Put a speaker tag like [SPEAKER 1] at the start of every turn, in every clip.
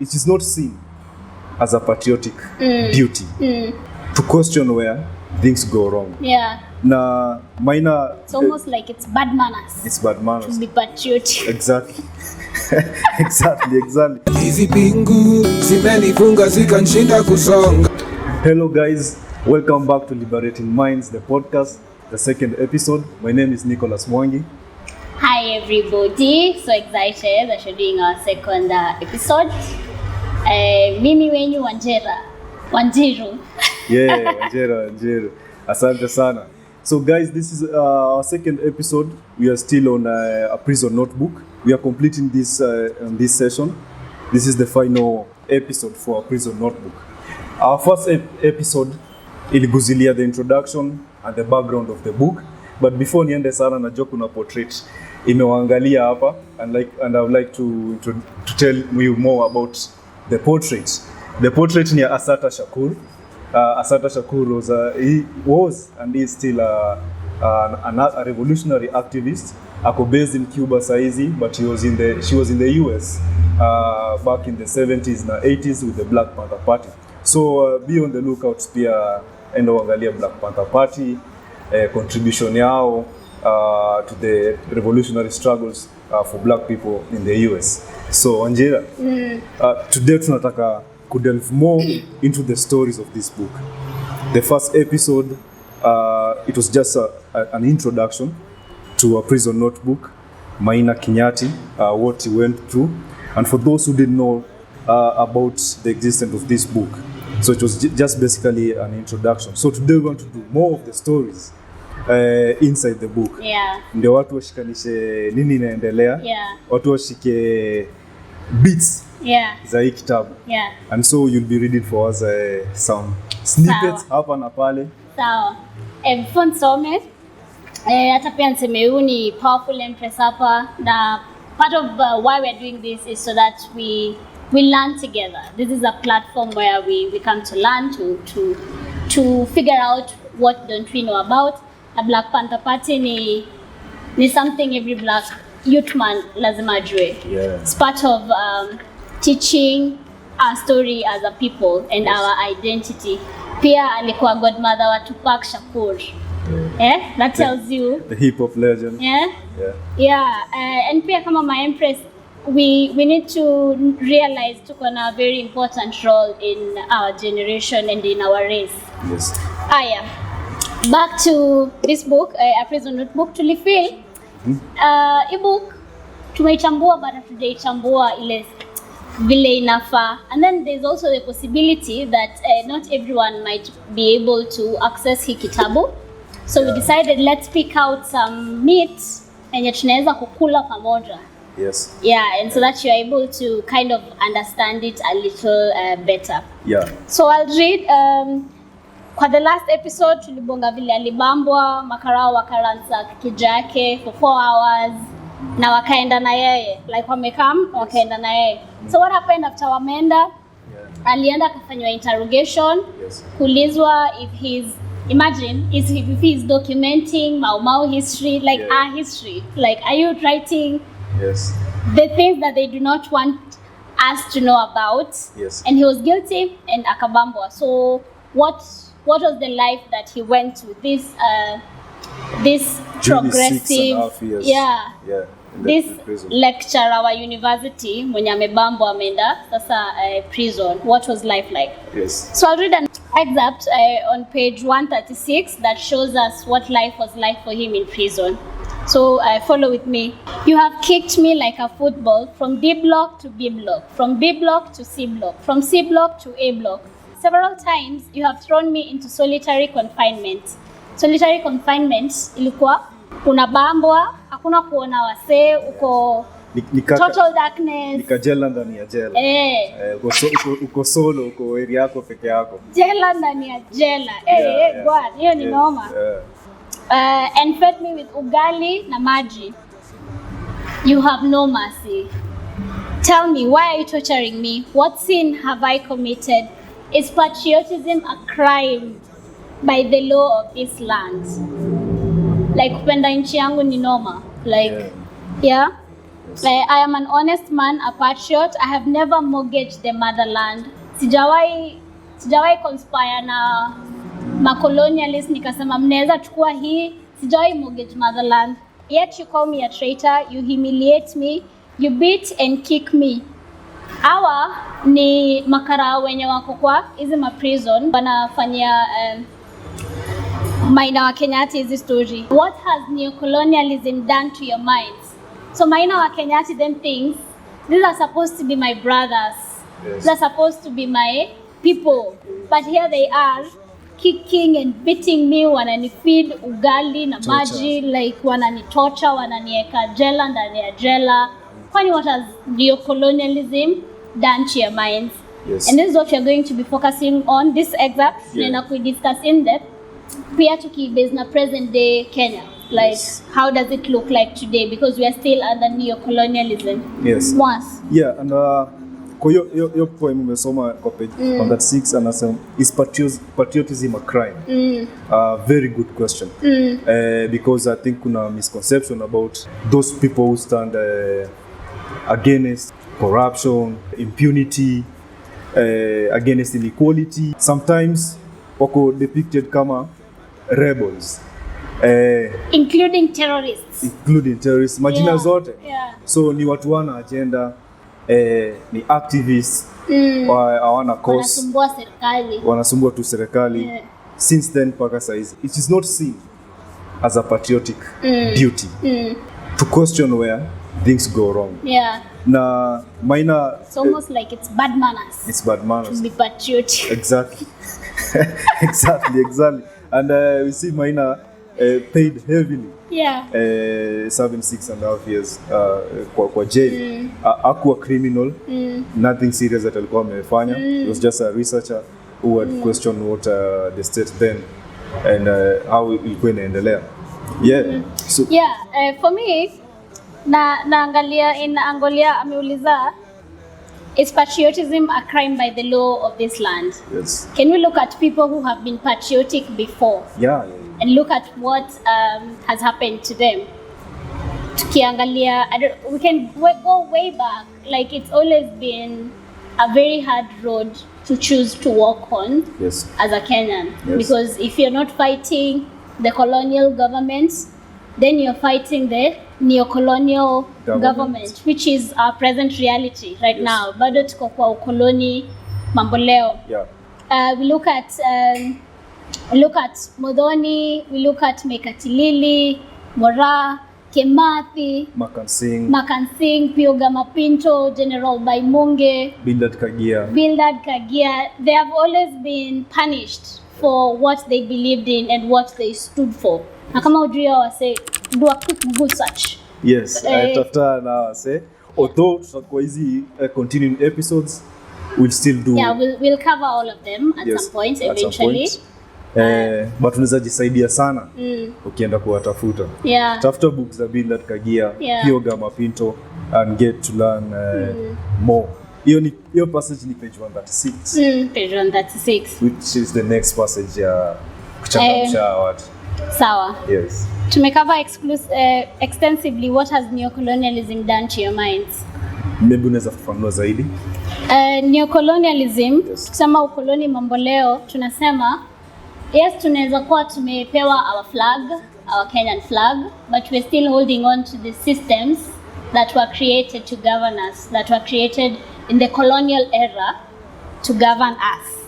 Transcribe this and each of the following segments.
[SPEAKER 1] it is not seen as a patriotic duty to question where things go wrong.
[SPEAKER 2] Yeah.
[SPEAKER 1] Na Maina,
[SPEAKER 2] it's almost like it's bad manners.
[SPEAKER 1] It's bad manners
[SPEAKER 2] to be patriotic.
[SPEAKER 1] Exactly. exactly.
[SPEAKER 3] Hizi pingu zimenifunga zikanshinda kusonga.
[SPEAKER 1] Hello guys, welcome back to Liberating Minds, the podcast, the second episode. My name is Nicholas Mwangi.
[SPEAKER 2] Hi everybody, so excited that you're doing our second episode. Mimi wenyu Wanjiru.
[SPEAKER 1] Yeah, Wanjiru. Asante sana. So guys, this is our second episode. We are still on a prison notebook. We are completing this on this session. This is the final episode for our prison notebook. Our first episode iliguzilia the introduction and the background of the book. But before niende sana na joke na portrait imewaangalia hapa and I would like to tell you more about the portrait. The portrait ni Assata Shakur. Assata Shakur was and is still a revolutionary activist. Ako based in Cuba saizi, but she was in the US back in the 70s and 80s with the Black Panther Party. So be on the lookout pia enda uangalia Black Panther Party contribution yao to the revolutionary struggles for black people in the US. So Wanjira, today tunataka delve more into the stories of this book. The first episode, it was just an introduction to a prison notebook, Maina Wa Kinyatti, what he went through. And for those who didn't know about the existence of this book, so it was just basically an introduction. So today we want to do more of the stories inside the book.
[SPEAKER 2] Yeah.
[SPEAKER 1] Ndio watu washikanishe nini inaendelea.
[SPEAKER 2] Yeah.
[SPEAKER 1] Watu washike beats.
[SPEAKER 2] Yeah.
[SPEAKER 1] Za hii kitabu.
[SPEAKER 2] Yeah.
[SPEAKER 1] And so you'll be reading for us some snippets hapa na pale.
[SPEAKER 2] Sawa. Before nisome, hata pia niseme huu ni powerful empress hapa, na part of why we're doing this is so that we learn together. This is a platform where we come to learn, to figure out what don't we know about. A Black Panther Party ni something every black youth man lazima ajue.
[SPEAKER 1] Yeah.
[SPEAKER 2] It's part of teaching our story as a people and our identity. Pia alikuwa godmother wa Tupac Shakur. That tells you
[SPEAKER 1] the hip hop legend.
[SPEAKER 2] And pia kama my empress, we need to realize tuko na a very important role in our generation and in our race.
[SPEAKER 1] Yes.
[SPEAKER 2] Back to this book, a prison notebook. Tulifeel book tumeichambua but hatujaichambua ile vile inafaa. And then there's also the possibility that not everyone might be able to access hii kitabu. So we decided let's pick out some meat yenye tunaweza kukula pamoja.
[SPEAKER 1] Yes.
[SPEAKER 2] Yeah, and so that you're able to kind of understand it a little better.
[SPEAKER 1] Yeah.
[SPEAKER 2] So I'll read. Kwa the last episode tulibonga vile alibambwa, makarao wakaransa kijake for 4 hours na wakaenda na yeye, like wamekam wakaenda na yeye. So what happened after wameenda? Alienda akafanywa interrogation.
[SPEAKER 1] Yes.
[SPEAKER 2] Kulizwa if he's documenting Mau history, like our history. Like, are you writing the things that they do not want us to know about?
[SPEAKER 1] Yes.
[SPEAKER 2] And he was guilty and akabambwa. So what was the life that he went to? This progressive,
[SPEAKER 1] 6.5 years.
[SPEAKER 2] This lecturer wa university mwenye amebambwa ameenda sasa prison. What was life like?
[SPEAKER 1] Yes.
[SPEAKER 2] So I'll read an excerpt on page 136 that shows us what life was like for him in prison. So follow with me. You have kicked me like a football from D block to B block, from B block to C block, from C block to A block. Several times you have thrown me into solitary confinement. Solitary confinement ilikuwa unabambwa, hakuna kuona wasee, uko total darkness.
[SPEAKER 1] Nikajela ndani ya jela. Uko solo, uko area yako peke yako.
[SPEAKER 2] Jela ndani ya jela. Bwana, hiyo ni noma. And fed me with ugali na maji. You have no mercy. Tell me, why are you torturing me? What sin have I committed? Is patriotism a crime by the law of this land? Like, kupenda nchi yangu ni noma. Like,
[SPEAKER 1] Yes.
[SPEAKER 2] I am an honest man, a patriot. I have never mortgaged the motherland. Sijawahi conspire na macolonialist nikasema mnaweza chukua hii. Sijawahi mortgage motherland. Yet you call me a traitor, you humiliate me, you beat and kick me. Hawa ni makara wenye wako kwa hizi prison wanafanyia Maina Wa Kinyatti hizi story. What has neocolonialism done to your minds? So Maina Wa Kinyatti then thinks, these are supposed to be my brothers.
[SPEAKER 1] Yes.
[SPEAKER 2] They're supposed to be my people. But here they are, kicking and beating me, wananifeed ugali na maji, like wananitorture, wananieka jela ndani ya jela. Kwani what has neocolonialism done to your minds?
[SPEAKER 1] Yes.
[SPEAKER 2] And this is what we're going to be focusing on this excerpt. Yeah. We discuss in depth. Pia tukibase na present day Kenya. Like, yes. How does it look like today? Because we are still under neocolonialism.
[SPEAKER 1] Yes.
[SPEAKER 2] Once.
[SPEAKER 1] Yeah, and kwa hiyo poem umesoma kwa page 136 anasema, is patriotism a crime? Very good question. Because I think kuna misconception about those people who stand against corruption, impunity, against inequality. Sometimes wako depicted kama rebels.
[SPEAKER 2] Including terrorists. Majina zote. Yeah. So ni watu wana agenda, ni activists, hawana cause. Wanasumbua tu serikali. Yeah. Since then paka saizi. It is not seen as a patriotic duty to question where things go wrong. Yeah.
[SPEAKER 1] Na Maina,
[SPEAKER 2] it's almost like it's bad manners.
[SPEAKER 1] It's bad manners.
[SPEAKER 2] To be patriotic.
[SPEAKER 1] Exactly. exactly. And we see Maina paid heavily.
[SPEAKER 2] Yeah.
[SPEAKER 1] Serving 6.5 years kwa jail. Hakuwa criminal. Nothing serious that alikuwa amefanya. He was just a researcher who had questioned what the state then and how ilikuwa inaendelea. Yeah. So
[SPEAKER 2] for me naangalia in Angolia ameuliza, is patriotism a crime by the law of this land?
[SPEAKER 1] Yes.
[SPEAKER 2] Can we look at people who have been patriotic before?
[SPEAKER 1] Yeah.
[SPEAKER 2] And look at what has happened to them. Tukiangalia, we can go way back. Like, it's always been a very hard road to choose to walk on.
[SPEAKER 1] Yes.
[SPEAKER 2] As a Kenyan.
[SPEAKER 1] Yes.
[SPEAKER 2] Because if you're not fighting the colonial governments, then you're fighting the neocolonial government, which is our present reality right now. Bado tuko kwa ukoloni mambo leo.
[SPEAKER 1] Yeah.
[SPEAKER 2] We look at Modoni, we look at Mekatilili, Mora, Kemathi, Makansing, Pioga Mapinto, General Baimunge,
[SPEAKER 1] Bildad
[SPEAKER 2] Kagia. They have always been punished for what they believed in and what they stood for. Na kama ujua wase, do a quick Google search.
[SPEAKER 1] Yes, tafuta na wase. Although tutakuwa hizi continuing episodes, we'll still do.
[SPEAKER 2] Yeah, we'll cover all of them at some point eventually.
[SPEAKER 1] But unaweza jisaidia sana ukienda kuwatafuta.
[SPEAKER 2] Yeah.
[SPEAKER 1] Tafuta books za Bildad Kagia, Pioga Mapinto, and get to learn more. Hiyo passage ni page 136.
[SPEAKER 2] Page 136.
[SPEAKER 1] Which is the next passage ya kuchangamsha watu.
[SPEAKER 2] Sawa.
[SPEAKER 1] Yes.
[SPEAKER 2] Tumecover extensively what has neocolonialism done to your minds.
[SPEAKER 1] Maybe unaweza kufafanua zaidi?
[SPEAKER 2] Neocolonialism, kusema ukoloni mambo leo, tunasema yes, tunaweza kuwa tumepewa our flag, our Kenyan flag, but we're still holding on to the systems that were created to govern us, that were created in the colonial era to govern us.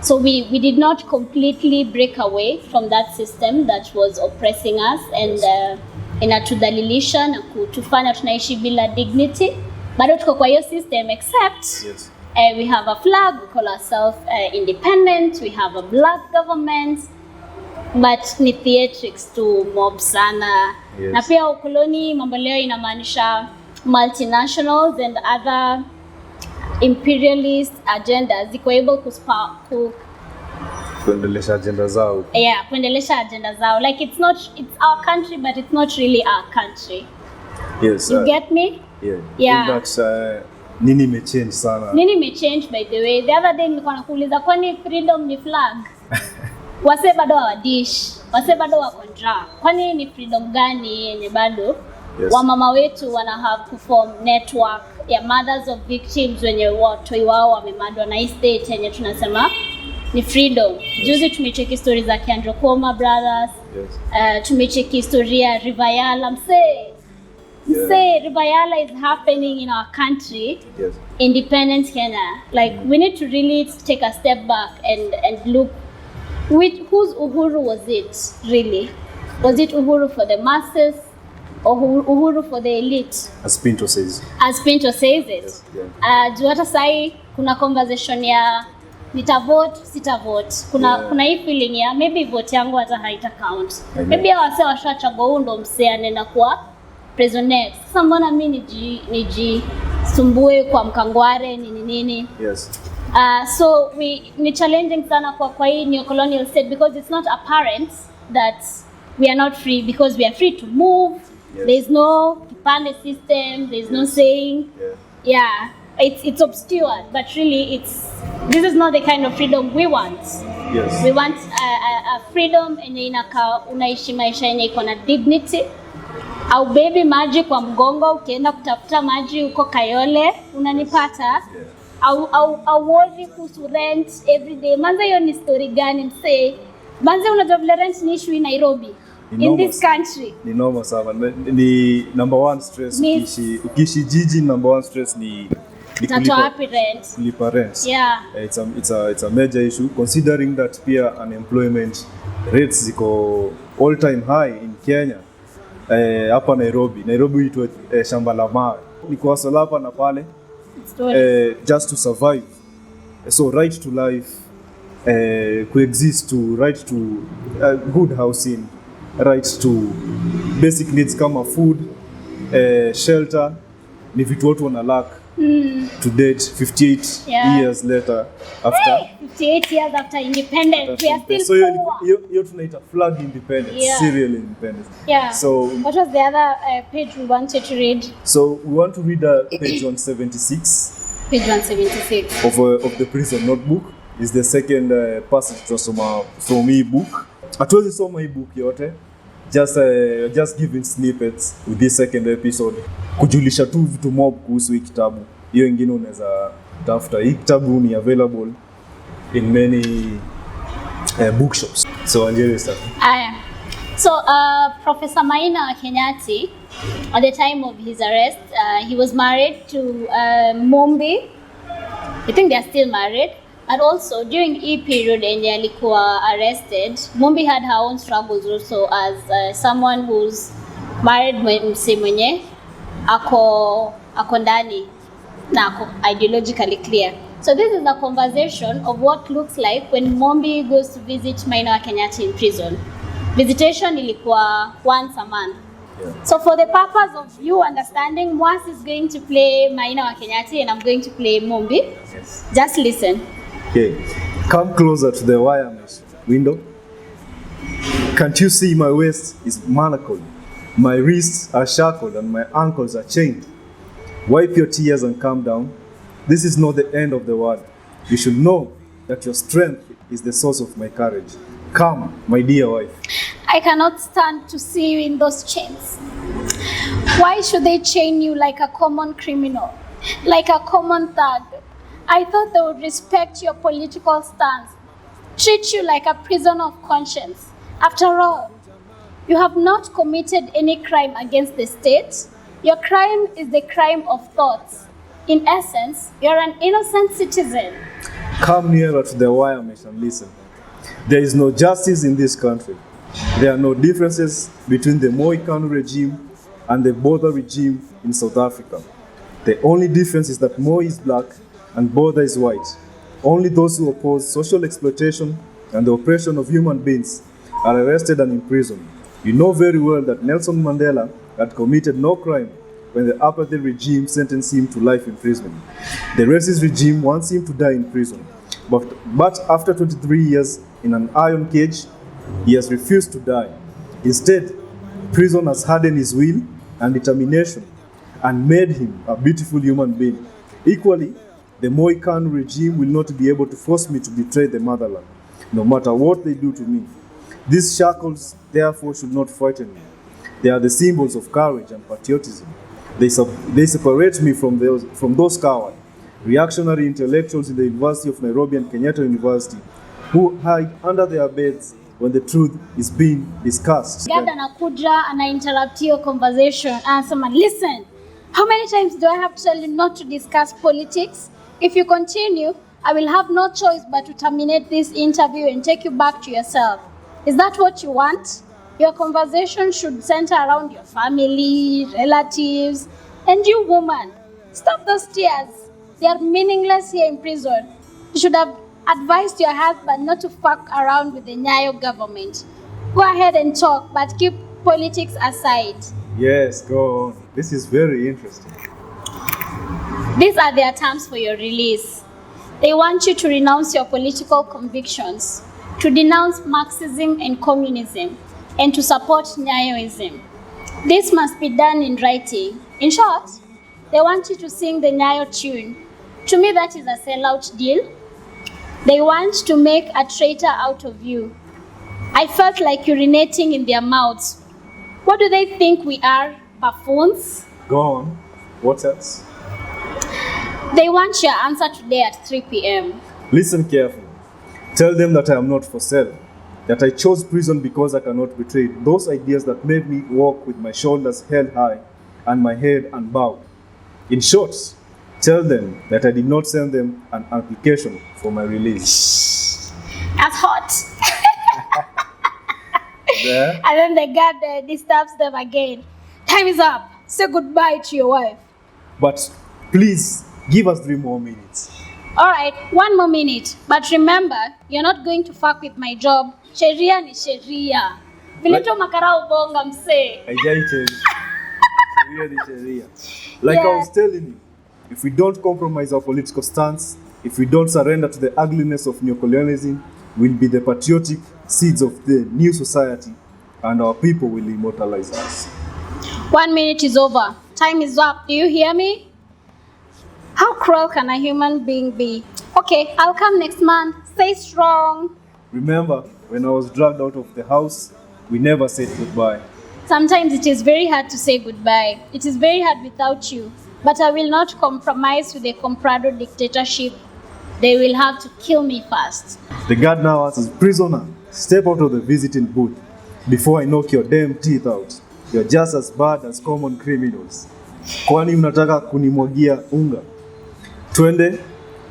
[SPEAKER 2] So we did not completely break away from that system that was oppressing us and inatudhalilisha na kutufanya tunaishi bila dignity. Bado tuko kwa hiyo system except we have a flag, we call ourselves independent, we have a black government, but ni theatrics to mob sana. Na pia ukoloni mambo leo inamaanisha multinationals and other imperialist agendas ziko able
[SPEAKER 1] kuendelesha agenda zao.
[SPEAKER 2] Yeah, kuendelesha agenda zao. Like it's our country, but it's not really our country.
[SPEAKER 1] Yes.
[SPEAKER 2] You get me?
[SPEAKER 1] Yeah. That's nini imechange sana.
[SPEAKER 2] Nini imechange by the way. The other day nilikuwa nakuuliza kwani freedom ni flag? Wase bado hawadish. Wase bado wako njaa. Kwani ni freedom gani yenye bado
[SPEAKER 1] Yes.
[SPEAKER 2] Wamama wetu wana have kuform network ya mothers of victims wenye watoi wao wamemadwa na hii state yenye tunasema ni freedom. Juzi tumecheki stories za Kiandrokoma brothers.
[SPEAKER 1] Yes.
[SPEAKER 2] Tumecheki historia Rivayala. Say Rivayala is happening in our country.
[SPEAKER 1] Yes.
[SPEAKER 2] Independent Kenya. Like we need to really take a step back and look whose uhuru was it really? Was it uhuru for the masses or uhuru for the elite?
[SPEAKER 1] As Pinto says.
[SPEAKER 2] As Pinto says it.
[SPEAKER 1] Yes. Yeah.
[SPEAKER 2] Juu hata sahi kuna conversation ya nitavote sitavote. Kuna hii feeling ya maybe vote yangu hata haita count. Maybe wase washachagua huyo ndo msee anaenda kwa president. Sasa mbona mimi nijisumbue kwa mkangware nini?
[SPEAKER 1] Yes.
[SPEAKER 2] So ni challenging sana kwa hii neocolonial state because it's not apparent that we are not free because we are free to move.
[SPEAKER 1] Yes.
[SPEAKER 2] There's no kipande system, there's no saying. Yeah, it's obscure, but really this is not the kind of freedom we want.
[SPEAKER 1] Yes.
[SPEAKER 2] We want a freedom yenye inakaa unaishi maisha yenye iko na dignity. Au baby maji kwa mgongo ukienda kutafuta maji huko Kayole unanipata.
[SPEAKER 1] Yeah.
[SPEAKER 2] Au worry kuhusu rent every day. Manze hiyo ni story gani msee? Manze unajua vile rent ni issue in Nairobi. In this country.
[SPEAKER 1] Ni normal sana. Ni number one stress ukiishi jiji, number one stress ni kulipa rent.
[SPEAKER 2] Yeah.
[SPEAKER 1] It's a major issue considering that pia unemployment rates ziko all time high in Kenya. Hapa Nairobi itwa shamba la mawe. Ni kwa sala hapa na pale. Just to survive. So right to life, coexist to right to good housing, right to basic needs kama food, shelter, ni vitu watu wana lack. To date 58 years later after
[SPEAKER 2] 58 years after independence we are still
[SPEAKER 1] so you tunaita flag independence, serial independence. So
[SPEAKER 2] what was the other page we wanted to read?
[SPEAKER 1] So we want to read page 176.
[SPEAKER 2] Page 176
[SPEAKER 1] of the prison notebook is the second passage from e-book. Hatuwezi soma e-book yote, just giving snippets with this second episode kujulisha tu vitu mob kuhusu hii kitabu. Hiyo ingine unaweza tafuta. Hii kitabu ni available in many bookshops. So Anjeli stuff.
[SPEAKER 2] So Professor Maina Wa Kinyatti, at the time of his arrest, he was married to Mumbi. I think they are still married. And also during E period enye alikuwa arrested, Mumbi had her own struggles also as someone who's married mse mwenye ako ndani na ako ideologically clear. So this is a conversation of what looks like when Mumbi goes to visit Maina Wa Kinyatti in prison. Visitation ilikuwa once a month. So for the purpose of you understanding, Mwas is going to play Maina Wa Kinyatti and I'm going to play Mumbi.
[SPEAKER 1] Yes.
[SPEAKER 2] Just listen.
[SPEAKER 1] Okay, come closer to the wire mesh window. Can't you see my waist is manacled? My wrists are shackled and my ankles are chained. Wipe your tears and calm down. This is not the end of the world. You should know that your strength is the source of my courage. Come, my dear wife.
[SPEAKER 2] I cannot stand to see you in those chains. Why should they chain you like a common criminal, like a common thug? I thought they would respect your political stance, treat you like a prisoner of conscience. After all, you have not committed any crime against the state. Your crime is the crime of thoughts. In essence, you're an innocent citizen.
[SPEAKER 1] Come nearer to the wire mesh and listen. There is no justice in this country. There are no differences between the Moi Kanu regime and the Botha regime in South Africa. The only difference is that Moi is black and Botha is white. Only those who oppose social exploitation and the oppression of human beings are arrested and imprisoned. You know very well that Nelson Mandela had committed no crime when the apartheid regime sentenced him to life imprisonment. The racist regime wants him to die in prison. But after 23 years in an iron cage, he has refused to die. Instead, prison has hardened his will and determination and made him a beautiful human being. Equally, the Moi Kanu regime will not be able to force me to betray the motherland, no matter what they do to me. These shackles, therefore, should not frighten me. They are the symbols of courage and patriotism. They separate me from those coward, reactionary intellectuals in the University of Nairobi and Kenyatta University who hide under their beds when the truth is being discussed.
[SPEAKER 2] God anakuja ana interrupt your conversation and someone listen. How many times do I have to tell you not to discuss politics? If you continue, I will have no choice but to terminate this interview and take you back to yourself. Is that what you want? Your conversation should center around your family, relatives, and you, woman. Stop those tears. They are meaningless here in prison. You should have advised your husband not to fuck around with the Nyayo government. Go ahead and talk, but keep politics aside.
[SPEAKER 1] Yes, go on. This is very interesting.
[SPEAKER 2] These are their terms for your release. They want you to renounce your political convictions, to denounce Marxism and communism, and to support Nyayoism. This must be done in writing. In short, they want you to sing the Nyayo tune. To me, that is a sellout deal. They want to make a traitor out of you. I felt like urinating in their mouths. What do they think we are? Buffoons?
[SPEAKER 1] Go on. What else?
[SPEAKER 2] They want your answer today at 3 p.m.
[SPEAKER 1] Listen carefully. Tell them that I am not for sale, that I chose prison because I cannot betray those ideas that made me walk with my shoulders held high and my head unbowed. In short, tell them that I did not send them an application for my release.
[SPEAKER 2] That's hot.
[SPEAKER 1] Yeah.
[SPEAKER 2] And then the guard disturbs them again. Time is up. Say goodbye to your wife.
[SPEAKER 1] But please, give us 3 more minutes.
[SPEAKER 2] All right, 1 more minute. But remember, you're not going to fuck with my job. Sheria ni sheria. Vileto makarao bonga mse.
[SPEAKER 1] Sheria ni sheria. Like I was telling you, if we don't compromise our political stance, if we don't surrender to the ugliness of neocolonialism, we'll be the patriotic seeds of the new society, and our people will immortalize us.
[SPEAKER 2] 1 minute is over. Time is up. Do you hear me? How cruel can a human being be? Okay, I'll come next month. Stay strong.
[SPEAKER 1] Remember, when I was dragged out of the house, we never said goodbye.
[SPEAKER 2] Sometimes it is very hard to say goodbye. It is very hard without you. But I will not compromise with the Comprado dictatorship. They will have to kill me first.
[SPEAKER 1] The guard now asks, prisoner, step out of the visiting booth before I knock your damn teeth out. You're just as bad as common criminals. Kwani unataka kunimwagia unga? Twende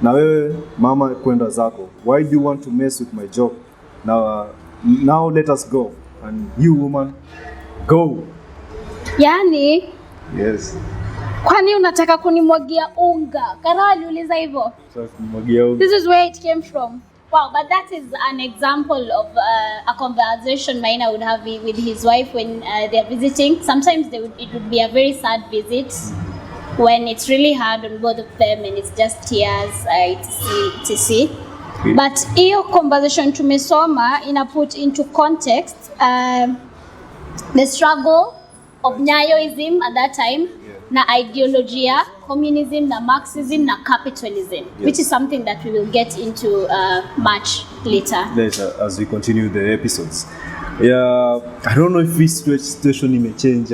[SPEAKER 1] na wewe mama kwenda zako. Why do you want to mess with my job? Now let us go. And you woman, go.
[SPEAKER 2] Yani?
[SPEAKER 1] Yes.
[SPEAKER 2] Kwani unataka kunimwagia unga? Kara aliuliza hivyo. This is where it came from. Wow, but that is an example of a conversation Maina would have with his wife when they're visiting. Sometimes it would be a very sad visit when it's really hard on both of them and it's just tears, etc. But hiyo conversation tumesoma ina put into context the struggle of Nyayoism at that time, na ideolojia, communism, na Marxism, na capitalism, which is something that we will get into much later
[SPEAKER 1] as we continue the episodes. Yeah, I don't know if this situation may change.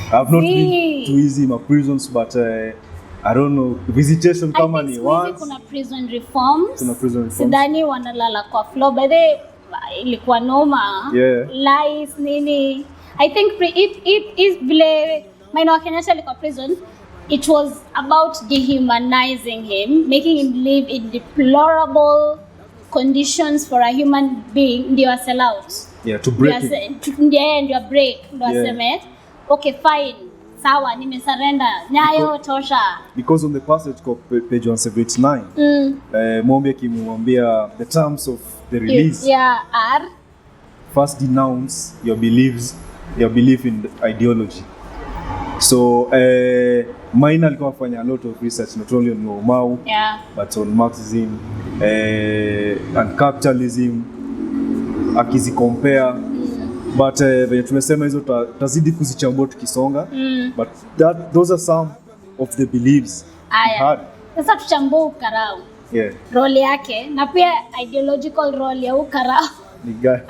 [SPEAKER 1] I've not been to Izima prisons, but I don't know, visitation kama ni once.
[SPEAKER 2] Kuna prison reforms. Sidhani wanalala kwa floor, but ilikuwa noma. Lies nini. I think if vile Maina Wa Kinyatti alikuwa prison, it was about dehumanizing him, making him live in deplorable conditions for a human being. Ndio sell out.
[SPEAKER 1] Yeah, to break it.
[SPEAKER 2] Ndio break. Ndio aseme, okay, fine. Sawa, nimesurrender. Nyayo tosha. Because
[SPEAKER 1] on the passage called page 179, Mumbi akimwambia the terms of the release.
[SPEAKER 2] Are
[SPEAKER 1] first denounce your belief in ideology. So Maina alikuwa afanya a lot of research not only on Mau, but on Marxism and capitalism, akizi compare. But venye tumesema hizo tazidi kuzichambua tukisonga. But those are some of the beliefs he had.
[SPEAKER 2] Sasa tuchambue ukarao. Role yake na pia ideological role ya ukarao.
[SPEAKER 1] Ni gani?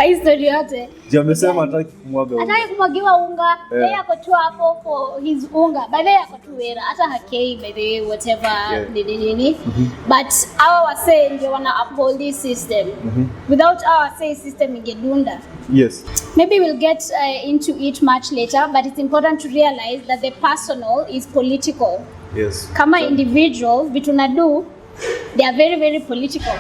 [SPEAKER 2] History yote.
[SPEAKER 1] Amesema hataki kumwaga unga.
[SPEAKER 2] Hataki kumwagiwa unga. Yeye ako tu hapo for his unga. By the way ako tu wera. Hata hakei by the way whatever nini. But our wase ndio wana uphold this system. Without our say system ingedunda.
[SPEAKER 1] Yes.
[SPEAKER 2] Maybe we'll get into it much later, but it's important to realize that the personal is political.
[SPEAKER 1] Yes.
[SPEAKER 2] Kama individual, vitu na do, they are very, very political.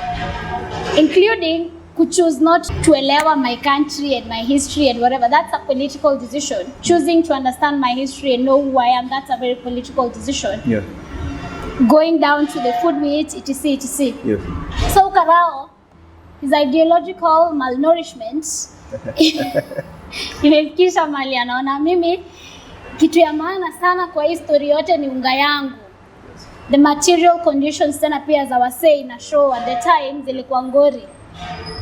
[SPEAKER 2] Including who choose not to elewa my country and my history and whatever. That's a political decision. Choosing to understand my history and know who I am, that's a very political decision.
[SPEAKER 1] Yeah.
[SPEAKER 2] Going down to the food we eat, etc., etc.
[SPEAKER 1] Yeah.
[SPEAKER 2] So Karao, his ideological malnourishment imefikisha mali anaona mimi kitu ya maana sana kwa history yote ni unga yangu. The material conditions tena pia za wasei na show at the time zilikuwa ngori.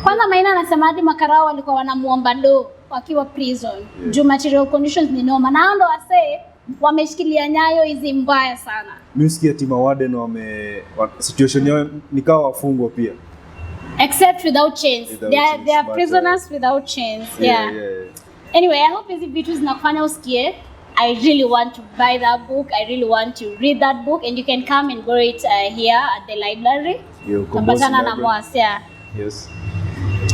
[SPEAKER 2] Kwanza Maina anasema hadi makarao walikuwa wanamuomba do wakiwa prison. Juu material conditions ni noma. Na ndo wasei wameshikilia nyayo hizi mbaya sana.
[SPEAKER 1] Mimi ati mawarden situation yao nikawa wafungwa pia.
[SPEAKER 2] Except without chains. They are prisoners without chains. Yeah. Anyway, I hope hizi vitu zinakufanya usikie. I really want to buy that book. I really want to read that book, and you can come and borrow it here at the library. Tapatana na Mwas, yeah.
[SPEAKER 1] Yes.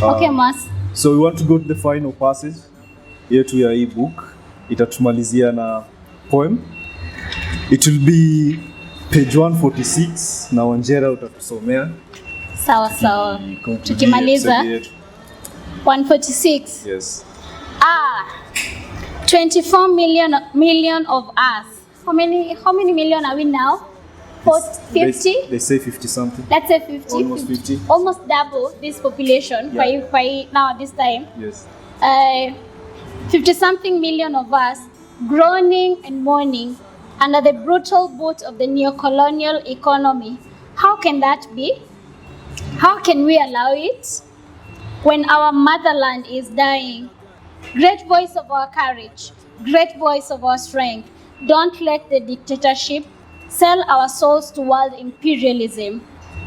[SPEAKER 2] Okay, Mwas.
[SPEAKER 1] So we want to go to the final passage yetu ya hii book. Itatumalizia na poem. It will be page 146 na Wanjera utatusomea.
[SPEAKER 2] Sawa. Tukimaliza 146.
[SPEAKER 1] Yes.
[SPEAKER 2] 24 million of us. How many million are we now? 50?
[SPEAKER 1] They say 50 something.
[SPEAKER 2] Let's say 50.
[SPEAKER 1] Almost 50.
[SPEAKER 2] Almost double this population by now at this time.
[SPEAKER 1] Yes.
[SPEAKER 2] 50 something million of us groaning and mourning under the brutal boot of the neocolonial economy. How can that be? How can we allow it when our motherland is dying? Great voice of our courage, great voice of our strength. Don't let the dictatorship sell our souls to world imperialism.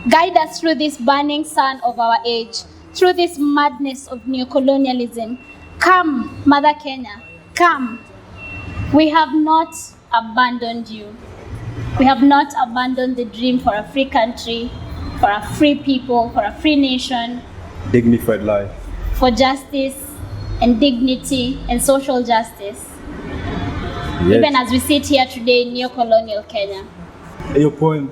[SPEAKER 2] Guide us through this burning sun of our age, through this madness of neocolonialism. Come, Mother Kenya, come. We have not abandoned you. We have not abandoned the dream for a free country, for a free people, for a free nation.
[SPEAKER 1] Dignified life.
[SPEAKER 2] For justice and dignity and social justice. Yes. Even as we sit here today in neocolonial Kenya.
[SPEAKER 1] Your poem,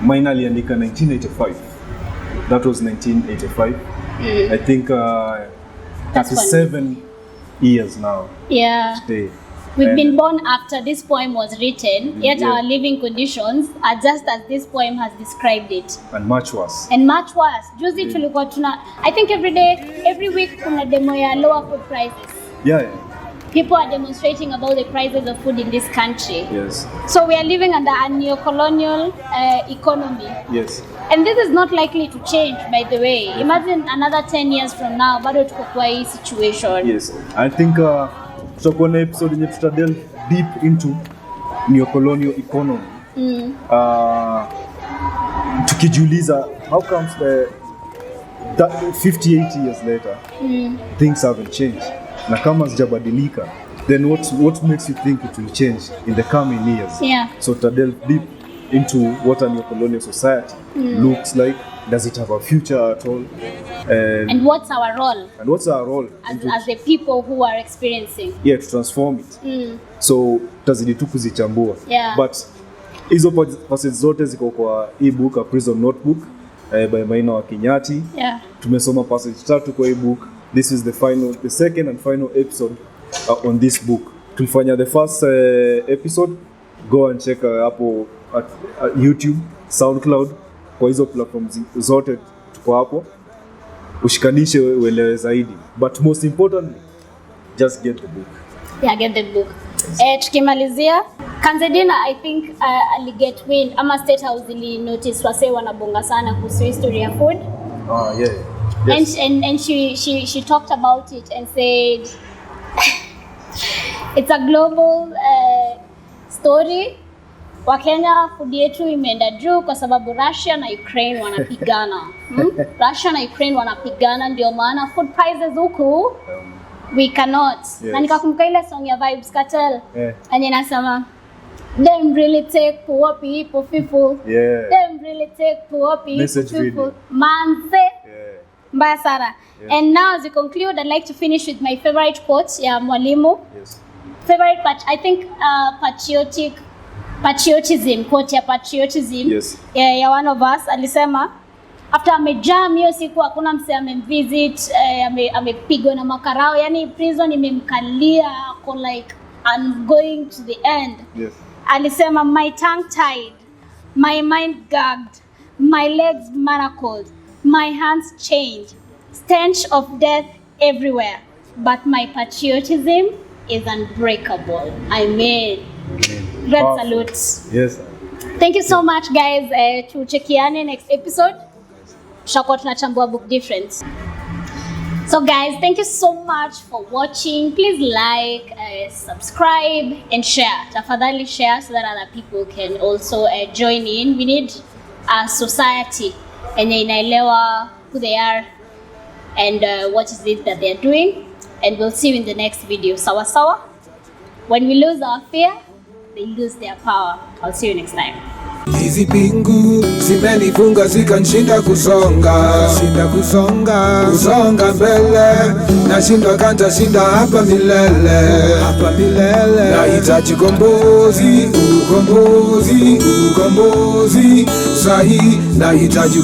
[SPEAKER 1] Maina aliandika 1985. That was 1985. I think 37 years now.
[SPEAKER 2] Yeah.
[SPEAKER 1] Today.
[SPEAKER 2] We've been born after this poem was written, yet our living conditions are just as this poem has described it.
[SPEAKER 1] And much worse.
[SPEAKER 2] Juzi tulikuwa I think every week kuna demo ya lower food prices.
[SPEAKER 1] Yeah.
[SPEAKER 2] People are demonstrating about the prices of food in this country.
[SPEAKER 1] Yes.
[SPEAKER 2] So we are living under a neocolonial economy.
[SPEAKER 1] Yes.
[SPEAKER 2] And this is not likely to change, by the way. Imagine another 10 years from now, bado tuko kwa hii situation.
[SPEAKER 1] Yes. I think tutakuwa na episode yenye tutadel deep into neocolonial economy. Tukijiuliza how comes 58 years later things haven't changed. Na kama zijabadilika, then what makes you think it will change in the coming years?
[SPEAKER 2] Yeah.
[SPEAKER 1] So tutadel deep into what a neocolonial society looks like. Does it have a future at all?
[SPEAKER 2] And what's our role?
[SPEAKER 1] As
[SPEAKER 2] the people who are experiencing?
[SPEAKER 1] Yeah, to transform it. So tutazidi tu kuzichambua.
[SPEAKER 2] Yeah.
[SPEAKER 1] But hizo passages zote ziko kwa ebook, A Prison Notebook by Maina Wa Kinyatti.
[SPEAKER 2] Yeah.
[SPEAKER 1] Tumesoma passage 3 kwa ebook. This is the second and final episode on this book. Tulifanya the first episode. Go and check hapo at YouTube, SoundCloud. Kwa hizo platforms zote tuko hapo. Ushikanishe uelewe zaidi. But most importantly, just get the book.
[SPEAKER 2] Yeah, get the book. Tukimalizia, Kanzedina I think aliget wind ama State House ili notice wase wanabonga sana kuhusu history ya food.
[SPEAKER 1] Yeah. Yes.
[SPEAKER 2] And she talked about it and said it's a global story Wakenya food yetu imeenda juu kwa sababu Russia na Ukraine wanapigana. Russia na Ukraine wanapigana ndio maana food prices huku we cannot.
[SPEAKER 1] Yes.
[SPEAKER 2] Na nikakumbuka ile song ya Vibes Cartel. Anye nasema them really take poor people. Them really take poor people. Manze. Mbaya sana. And now as we conclude, I'd like to finish with my favorite quote ya mwalimu. Favorite I think patriotism, quote ya patriotism ya one of us alisema after amejam hiyo siku hakuna mse amemvisit, amepigwa na makarao, yani prison imemkalia ako like I'm going to the end. Alisema my tongue tied, my mind gagged, my legs manacled, my hands chained, stench of death everywhere, but my patriotism is unbreakable. Amen. Red salute.
[SPEAKER 1] Yes.
[SPEAKER 2] Thank you so much guys. Tuchekiane next episode. Tutakuwa tunachambua book difference. So guys, thank you so much for watching. Please like, subscribe and share. Tafadhali share so that other people can also join in. We need a society yenye inaelewa who they are and what is it that they are doing. And we'll see you in the next video. Sawa sawa. When we lose our fear, they lose their power. I'll see you next time.
[SPEAKER 3] Hizi pingu zimenifunga zikanishinda kusonga mbele, nashindwa kanta shinda hapa milele. Nahitaji ukombozi sahi, nahitaji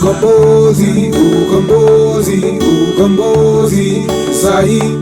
[SPEAKER 3] ukombozi sahi.